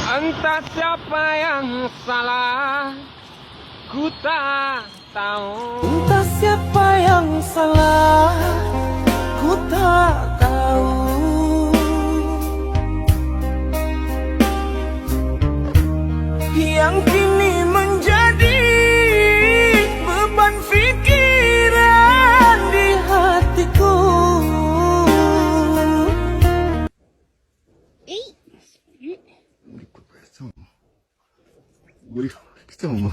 Entah siapa yang salah, ku tak tahu. Entah siapa yang salah, ku tak tahu. Yang kini menjadi beban pikiran di hatiku. 우리 그때 뭐